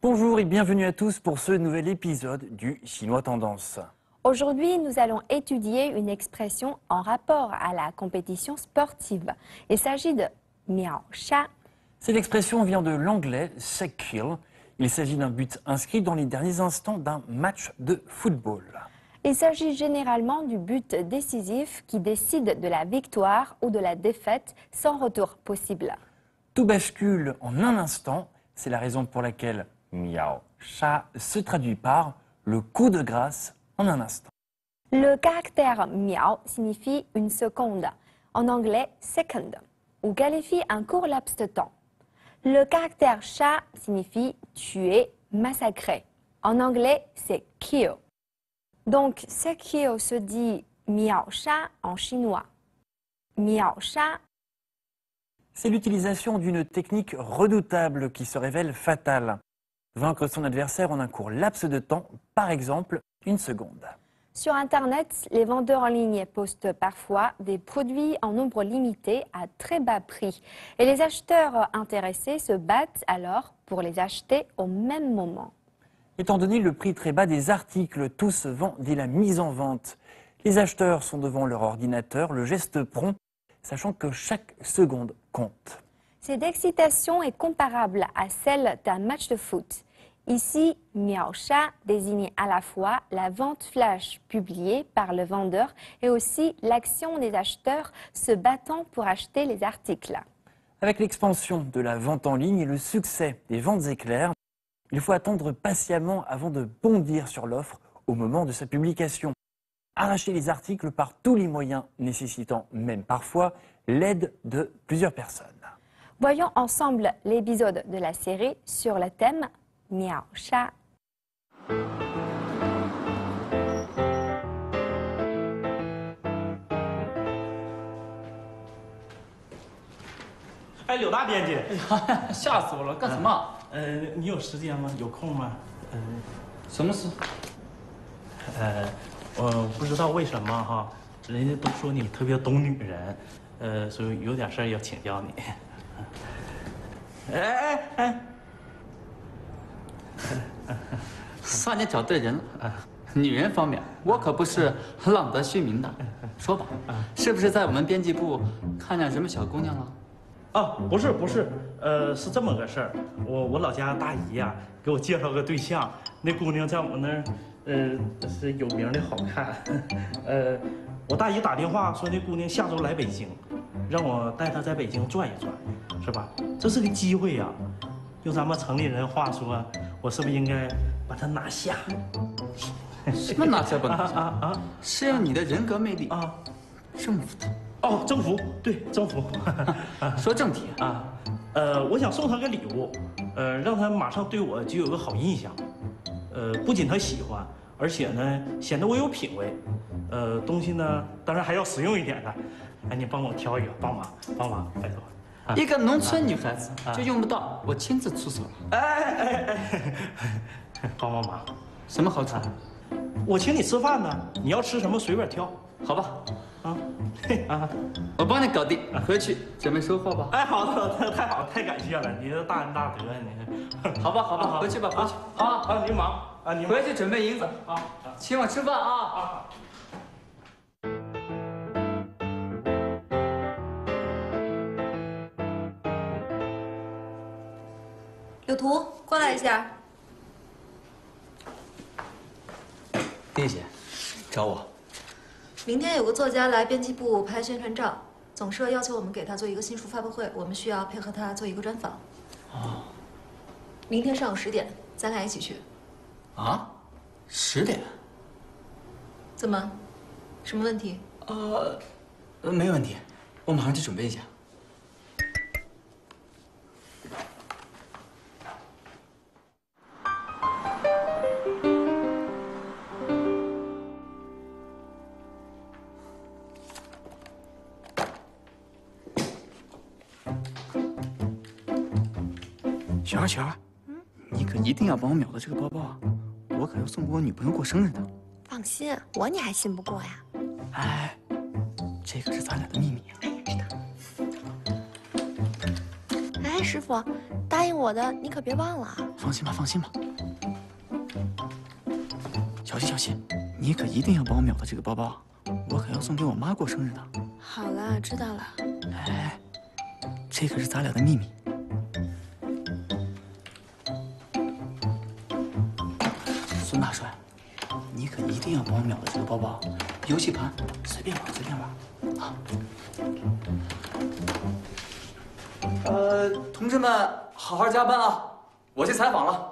Bonjour et bienvenue à tous pour ce nouvel épisode du Chinois Tendance. Aujourd'hui, nous allons étudier une expression en rapport à la compétition sportive. Il s'agit de miao sha. Cette expression vient de l'anglais secure. Il s'agit d'un but inscrit dans les derniers instants d'un match de football. Il s'agit généralement du but décisif qui décide de la victoire ou de la défaite sans retour possible. Tout bascule en un instant. C'est la raison pour laquelle miao sha se traduit par le coup de grâce en un instant. Le caractère miao signifie une seconde, en anglais second, ou qualifie un court laps de temps. Le caractère sha signifie tuer, massacrer. En anglais, c'est kill. Donc, ce kill se dit miao sha en chinois. Miao sha. C'est l'utilisation d'une technique redoutable qui se révèle fatale. Vaincre son adversaire en un court laps de temps, par exemple une seconde. Sur Internet, les vendeurs en ligne postent parfois des produits en nombre limité à très bas prix. Et les acheteurs intéressés se battent alors pour les acheter au même moment. Étant donné le prix très bas des articles, tout se vend dès la mise en vente. Les acheteurs sont devant leur ordinateur, le geste prompt, sachant que chaque seconde compte. Cette excitation est comparable à celle d'un match de foot. Ici, miao sha désigne à la fois la vente flash publiée par le vendeur et aussi l'action des acheteurs se battant pour acheter les articles. Avec l'expansion de la vente en ligne et le succès des ventes éclairs, il faut attendre patiemment avant de bondir sur l'offre au moment de sa publication. Arracher les articles par tous les moyens, nécessitant même parfois l'aide de plusieurs personnes. Voyons ensemble l'épisode de la série sur le thème miao sha. 哎，柳大编辑，吓死我了！干什么？你有时间吗？有空吗？什么事？我不知道为什么哈，人家都说你特别懂女人，所以有点事儿要请教你。哎，算你找对人了。女人方面，我可不是浪得虚名的。说吧，是不是在我们编辑部看见什么小姑娘了？ 啊，不是，是这么个事儿。我老家大姨呀，给我介绍个对象，那姑娘在我们那儿，是有名的好看。我大姨打电话说那姑娘下周来北京，让我带她在北京转一转，是吧？这是个机会呀。用咱们城里人话说，我是不是应该把她拿下？什么拿下不拿下？是用你的人格魅力啊，征服她。 哦，征服，对，征服。说正题啊，我想送她个礼物，让她马上对我就有个好印象。不仅她喜欢，而且呢，显得我有品位。东西呢，当然还要实用一点的。哎，你帮我挑一个，帮忙，拜托。一个农村女孩子就用不到，我亲自出手了。哎，帮忙。什么好处？我请你吃饭呢，你要吃什么随便挑，好吧？ 啊，我帮你搞定，回去准备收货吧。哎，好的，太好，太感谢了，你这大恩大德，你。好吧，回去吧，回去。啊，您忙啊，您回去准备银子啊，请我吃饭啊。柳图，过来一下。丁姐，找我。 明天有个作家来编辑部拍宣传照，总社要求我们给他做一个新书发布会，我们需要配合他做一个专访。哦。明天上午10点，咱俩一起去。啊？10点？怎么？什么问题？没问题，我马上去准备一下。 雪儿，你可一定要帮我秒了这个包包啊！我可要送给我女朋友过生日的。放心，我你还信不过呀？哎，这个是咱俩的秘密啊！哎，师傅，答应我的，你可别忘了啊。放心吧，放心吧。小希，小希，你可一定要帮我秒到这个包包，我可要送给我妈过生日的。好了，知道了。哎，这可是咱俩的秘密。孙大帅，你可一定要帮我秒到这个包包，游戏盘随便玩，随便玩。啊。同志们，好好加班啊！我去采访了。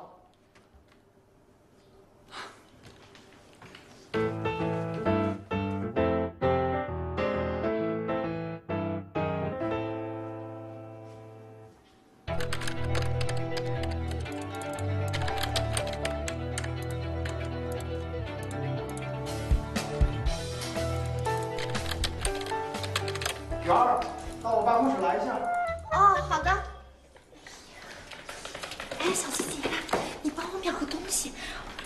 雪儿，到我办公室来一下。哦，好的。哎，小琪姐，你帮我秒个东西，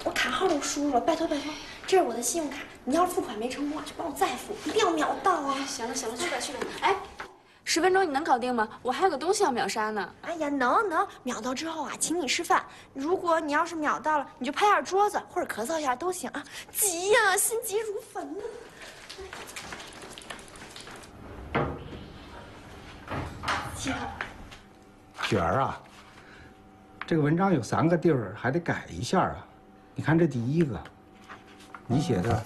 我卡号都输入了，拜托拜托，这是我的信用卡，你要是付款没成功啊，就帮我再付，一定要秒到啊！行了行了，去吧去吧。哎，10分钟你能搞定吗？我还有个东西要秒杀呢。哎呀，能秒到之后啊，请你吃饭。如果你要是秒到了，你就拍下桌子或者咳嗽一下都行啊。急呀，心急如焚呢。雪儿啊，这个文章有3个地儿还得改一下啊。你看这第一个，你写的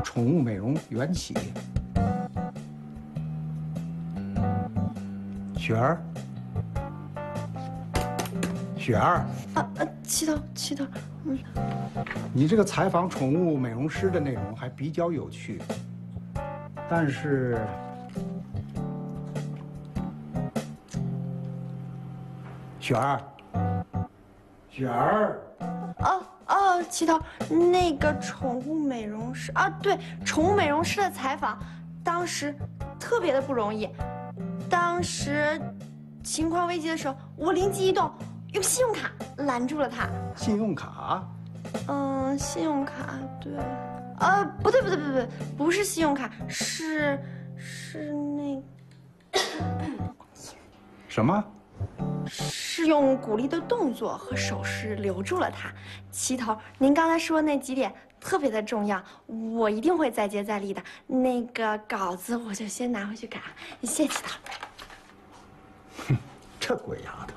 宠物美容缘起。雪儿，雪儿，七头，你这个采访宠物美容师的内容还比较有趣，但是。雪儿，雪儿，七头，那个宠物美容师啊，对，宠物美容师的采访，当时特别的不容易。当时情况危急的时候，我灵机一动，用信用卡拦住了他。信用卡？信用卡，对，不是信用卡，是那什么？是用鼓励的动作和手势留住了他。七头，您刚才说那几点特别的重要，我一定会再接再厉的。那个稿子我就先拿回去改，谢谢七头。哼，这鬼丫头。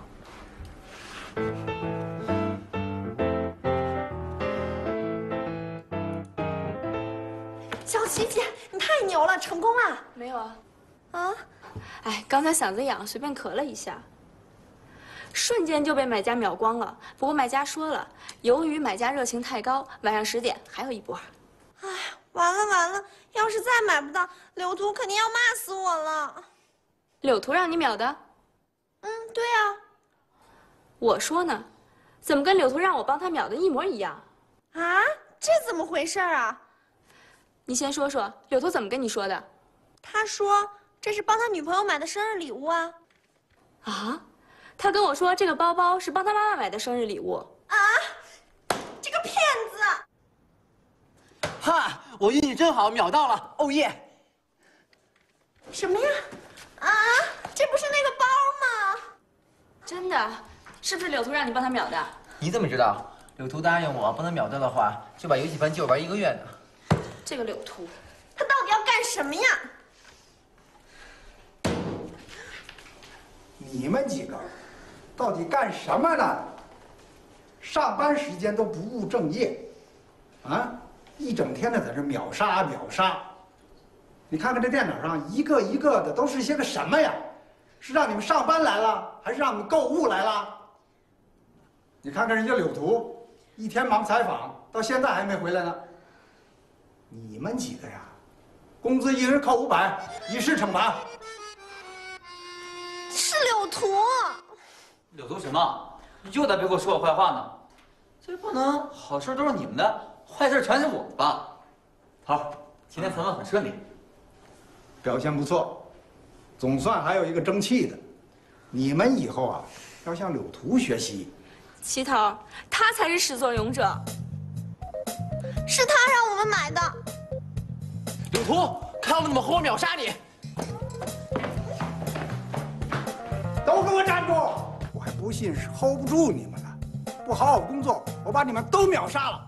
小琪姐，你太牛了，成功了！没有啊。啊？哎，刚才嗓子痒，随便咳了一下。瞬间就被买家秒光了。不过买家说了，由于买家热情太高，晚上10点还有一波。哎，完了！要是再买不到，柳图肯定要骂死我了。柳图让你秒的？对啊。我说呢，怎么跟柳图让我帮他秒的一模一样？啊，这怎么回事啊？你先说说，柳图怎么跟你说的？他说这是帮他女朋友买的生日礼物啊。啊？他跟我说这个包包是帮他妈妈买的生日礼物。啊！这个骗子！哈，我运气真好，秒到了，哦耶！什么呀？啊，这不是那个包吗？真的，是不是柳图让你帮他秒的？你怎么知道？柳图答应我，帮他秒到的话，就把游戏盘借我玩1个月呢。这个柳图，他到底要干什么呀？你们几个到底干什么呢？上班时间都不务正业，啊，一整天的在这秒杀。你看看这电脑上一个一个的都是些个什么呀？是让你们上班来了，还是让你们购物来了？你看看人家柳图，一天忙采访，到现在还没回来呢。你们几个呀，工资1人扣500，以示惩罚。是柳图。柳图什么？又在背后说我坏话呢？这不能，好事都是你们的，坏事全是我的吧？好，今天采访很顺利，表现不错，总算还有一个争气的。你们以后啊，要向柳图学习。齐头，他才是始作俑者。是他让我们买的。柳图，看我怎么和我秒杀你！都给我站住！我还不信是 hold 不住你们了，不好好工作，我把你们都秒杀了。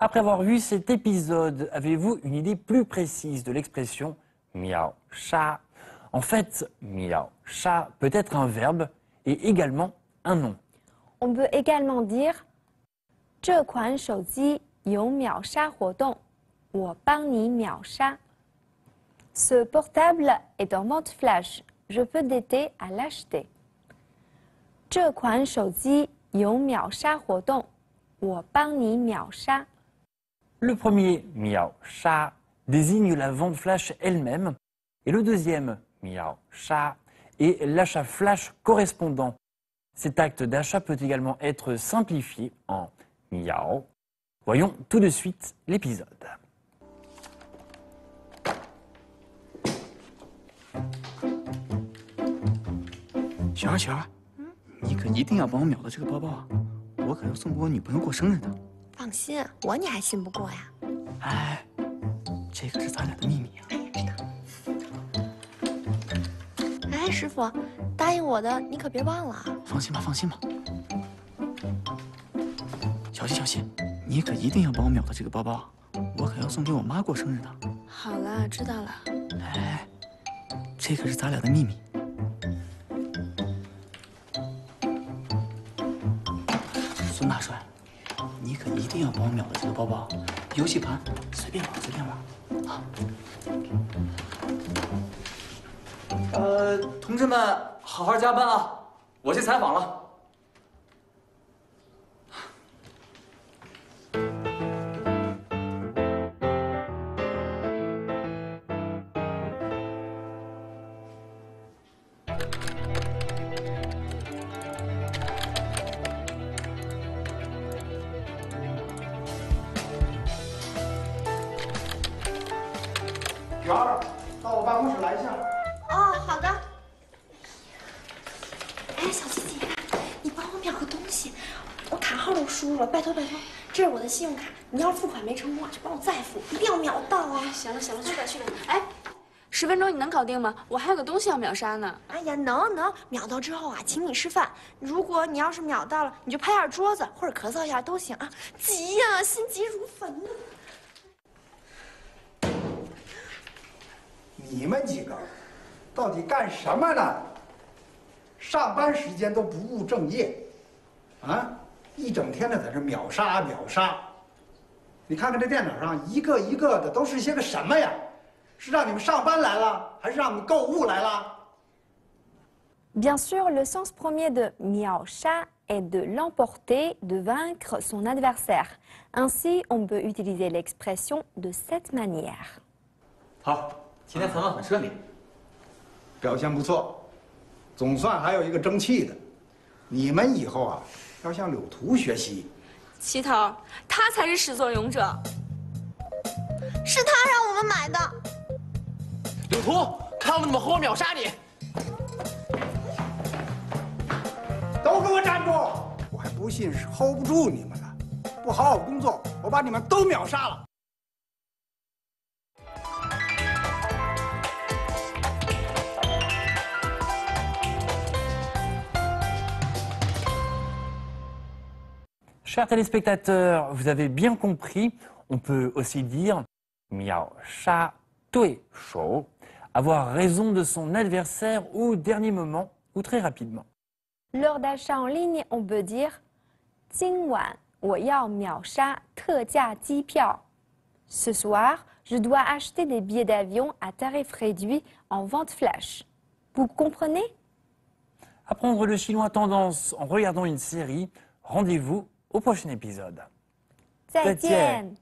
Après avoir vu cet épisode, avez-vous une idée plus précise de l'expression miao sha? En fait, miao sha peut être un verbe et également un nom. On peut également dire 这款手机有秒杀活动，我帮你秒杀。Ce portable est en vente flash. Je peux t'aider à l'acheter. 这款手机有秒杀活动，我帮你秒杀。Le premier miao sha désigne la vente flash elle-même et le deuxième miao sha est l'achat flash correspondant. Cet acte d'achat peut également être simplifié en miao. Voyons tout de suite l'épisode. 雪儿，雪儿，你可一定要帮我秒到这个包包啊！我可要送给我女朋友过生日的。放心，我你还信不过呀？哎，这可是咱俩的秘密啊！哎，师傅，答应我的你可别忘了啊！放心吧，放心吧。小心，小心，你可一定要帮我秒到这个包包啊！我可要送给我妈过生日的。好了，知道了。哎，这可是咱俩的秘密。孙大帅，你可一定要帮我秒到这个包包，游戏盘随便玩随便玩啊！同志们，好好加班啊！我去采访了。雪儿，到我办公室来一下。哦，好的。哎，小琪姐，你帮我秒个东西，我卡号都输了，拜托拜托，这是我的信用卡，你要是付款没成功，就帮我再付，一定要秒到啊！行了行了，去吧去吧。哎，10分钟你能搞定吗？我还有个东西要秒杀呢。哎呀，能，秒到之后啊，请你吃饭。如果你要是秒到了，你就拍下桌子或者咳嗽一下都行啊。急呀，心急如焚呢。你们几个到底干什么呢？上班时间都不务正业，啊，一整天的在这秒杀秒杀。你看看这电脑上一个一个的都是些个什么呀？是让你们上班来了，还是让你们购物来了？ Bien sûr, le sens premier de miao sha est de l'emporter, de vaincre son adversaire. Ainsi, on peut utiliser l'expression de cette manière. 好，今天采访很顺利，表现不错，总算还有一个争气的。你们以后啊，要向柳图学习。齐头，他才是始作俑者，是他让我们买的。柳图，看我怎么和我秒杀你！ 都给我站住！我还不信是 hold 不住你们了，不好好工作，我把你们都秒杀了。Chers téléspectateurs, vous avez bien compris, on peut aussi dire miao sha tui shou, avoir raison de son adversaire au dernier moment ou très rapidement. Lors d'achat en ligne, on peut dire 今晚我要秒杀特价机票. Ce soir, je dois acheter des billets d'avion à tarif réduit en vente flash. Vous comprenez? Apprendre le chinois tendance en regardant une série, rendez-vous au prochain épisode. 再见。